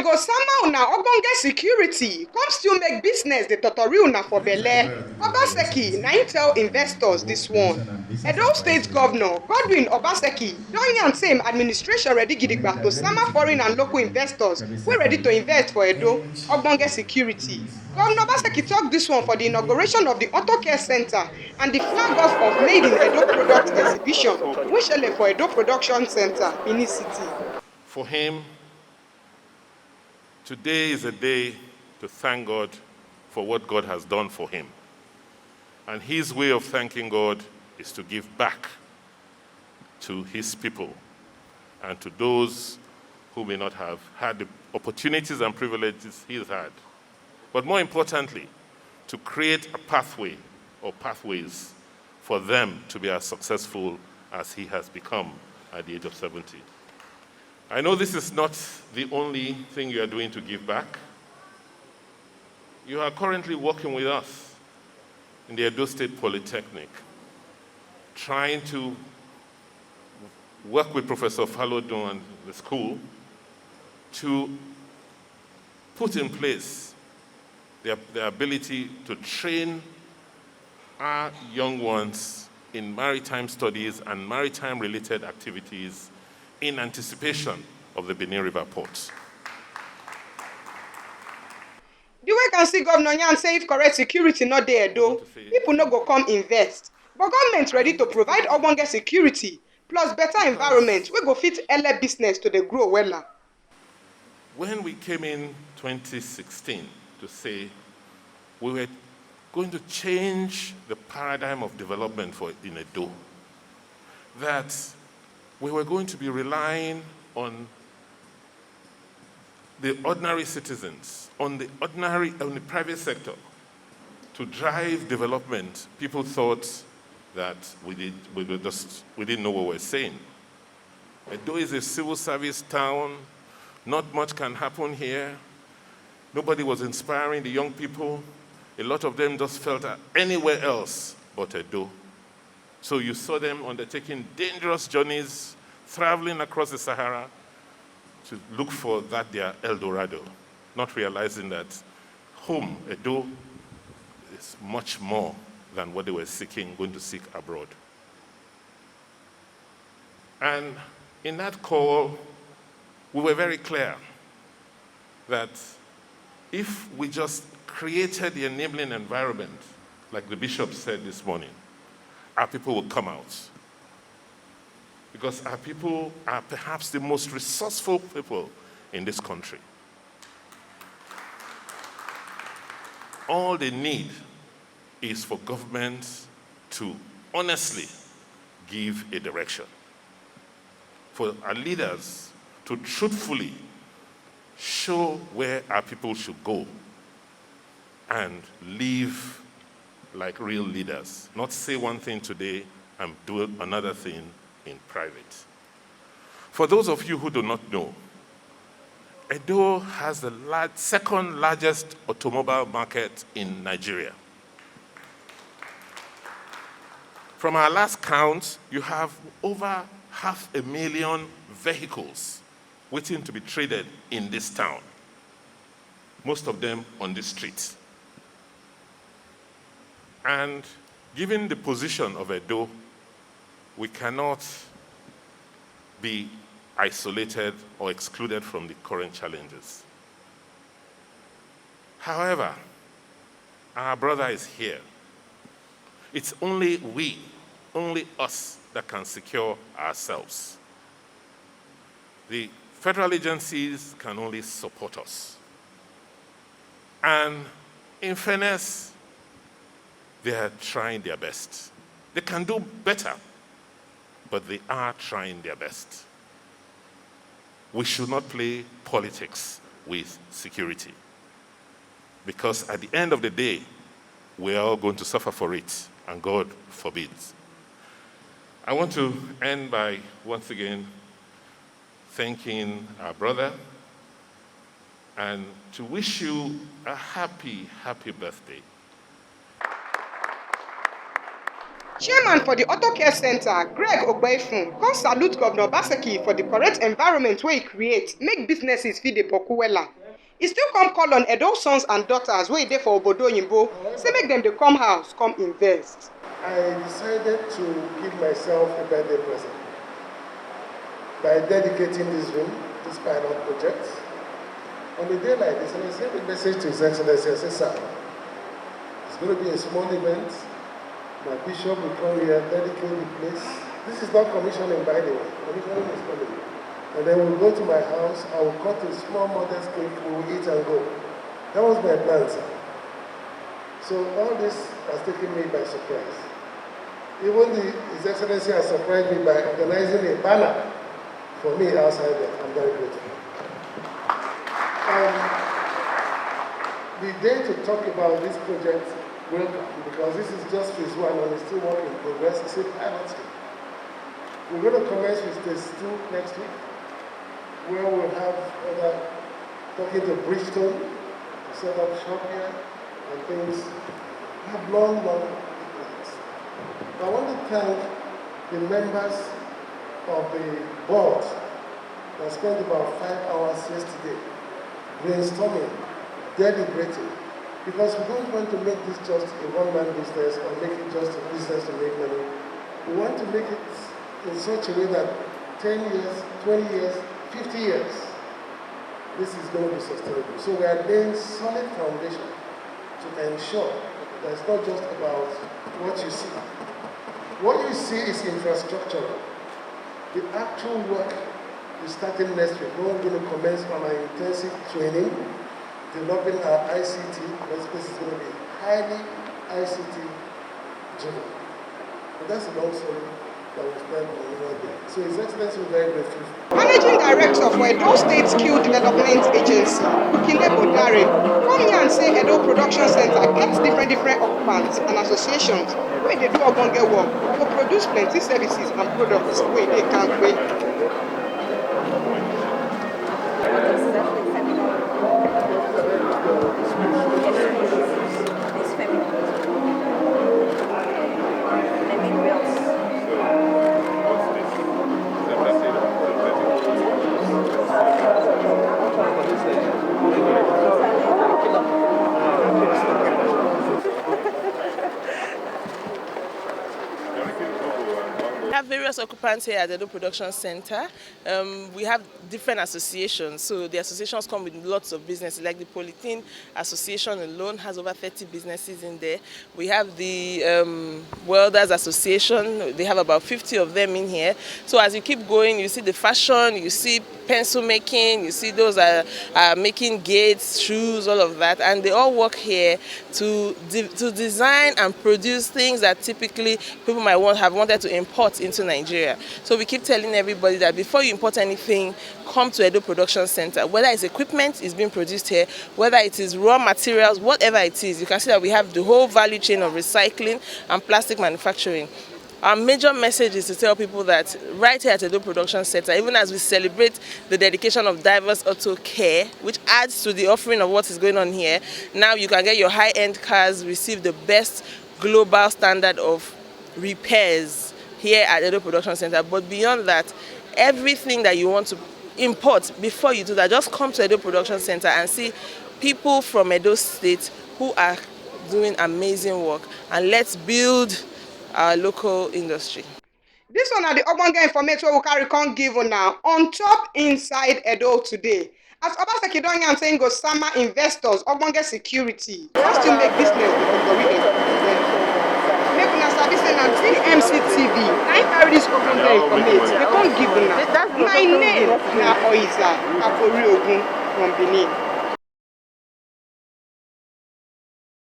go sama una ogbonge security, come still make business the totori una for belle. Obaseki na im tell investors this one. Edo State Governor Godwin Obaseki don yarn say im administration ready gidigba to sama foreign and local investors wey ready to invest for Edo ogbonge security. Governor Obaseki tok dis one for the inauguration of the Auto Care Center and the flag off of Made in Edo product exhibition wey shele for Edo Production Center, Benin City. For him, today is a day to thank God for what God has done for him. And his way of thanking God is to give back to his people and to those who may not have had the opportunities and privileges he's had. But more importantly, to create a pathway or pathways for them to be as successful as he has become at the age of 70. I know this is not the only thing you are doing to give back. You are currently working with us in the Edo State Polytechnic, trying to work with Professor Falodun and the school to put in place the ability to train our young ones in maritime studies and maritime-related activities in anticipation of the Benin River port. The way can see Governor Nyan say if correct security not there though, people no go come invest. But government ready to provide ogbonge security plus better environment we go fit ele business to the grow wella. When we came in 2016 to say we were going to change the paradigm of development for in Edo, that we were going to be relying on the ordinary citizens, on the private sector to drive development, people thought that we didn't know what we were saying. Edo is a civil service town. Not much can happen here. Nobody was inspiring the young people. A lot of them just felt anywhere else but Edo. So you saw them undertaking dangerous journeys, traveling across the Sahara to look for that their El Dorado, not realizing that home, Edo, is much more than what they were seeking, going to seek abroad. And in that call, we were very clear that if we just created the enabling environment, like the bishop said this morning, our people will come out. Because our people are perhaps the most resourceful people in this country. All they need is for government to honestly give a direction, for our leaders to truthfully show where our people should go and live like real leaders, not say one thing today and do another thing in private. For those of you who do not know, Edo has the second largest automobile market in Nigeria. From our last count, you have over 500,000 vehicles waiting to be traded in this town, most of them on the streets. And given the position of Edo, we cannot be isolated or excluded from the current challenges. However, our brother is here. It's only we, only us, that can secure ourselves. The federal agencies can only support us. And in fairness, they are trying their best. They can do better, but they are trying their best. We should not play politics with security, because at the end of the day, we are all going to suffer for it, and God forbids. I want to end by once again thanking our brother and to wish you a happy, happy birthday. Chairman for the Auto Care Center, Greg Ogbaifun, come salute Governor Obaseki for the correct environment where he create, make businesses fit dey boku wella. e still come call on Edo sons and daughters wey dey for obodo oyinbo say make dem dey come house come invest. I decided to give myself a birthday present by dedicating this room, this pilot project. On a day like this, and I sent a message to His Excellency, I said, sir, it's going to be a small event. My bishop will come here, dedicate the place. This is not commissioning, by the way. Commissioning is coming. And then we'll go to my house, I will cut a small modest cake, we will eat and go. That was my plan, sir. So all this has taken me by surprise. Even His Excellency has surprised me by organizing a banner for me outside there. I'm very grateful. The day to talk about this project will come because this is just phase 1 and it's still work in progress. It's a pilot stage. We're going to commence with phase 2 next week, where we'll have talking to Bridgestone to set up shop here and things. We have long plans. I want to thank the members of the board that spent about 5 hours yesterday brainstorming, deliberating, because we don't want to make this just a one-man business or make it just a business to make money. We want to make it in such a way that 10 years, 20 years, 50 years, this is going to be sustainable. So we are laying solid foundation to ensure that it's not just about what you see. What you see is infrastructural. The actual work is starting next week. We're going to commence on our intensive training, developing our ICT. This place is going to be highly ICT driven. But that's a long story that we spent on one day. So His Excellency was very grateful. Managing Director for Edo State Skill Development Agency, Kinebo Dare, come here and say Edo Production Center gets different occupants and associations wey dey do ogbonge work to produce plenty services and products wey dey kampe. We have various occupants here at the Edo Production Center. We have different associations, so the associations come with lots of businesses. Like the Polythene Association alone has over 30 businesses in there. We have the Welders Association, they have about 50 of them in here. So as you keep going, you see the fashion, you see pencil making, you see those are making gates, shoes, all of that, and they all work here to design and produce things that typically people might have wanted to import into Nigeria. So we keep telling everybody that before you import anything, come to Edo Production Center. Whether it's equipment is being produced here, whether it is raw materials, whatever it is, you can see that we have the whole value chain of recycling and plastic manufacturing. Our major message is to tell people that right here at Edo Production Center, even as we celebrate the dedication of diverse auto care, which adds to the offering of what is going on here, now you can get your high-end cars, receive the best global standard of repairs here at Edo Production Center. But beyond that, everything that you want to import, before you do that, just come to Edo Production Center and see people from Edo State who are doing amazing work, and let's build our local industry. This one are the ogbonge information wey we carry come give una on top inside Edo today. As Obaseki don yarn say go sama investors ogbonge security, come still make business the totori dem. Make una sabi say na TMC TV na im carry this ogbonge information dey come give una. My name na Oiza Akoriogun from Benin.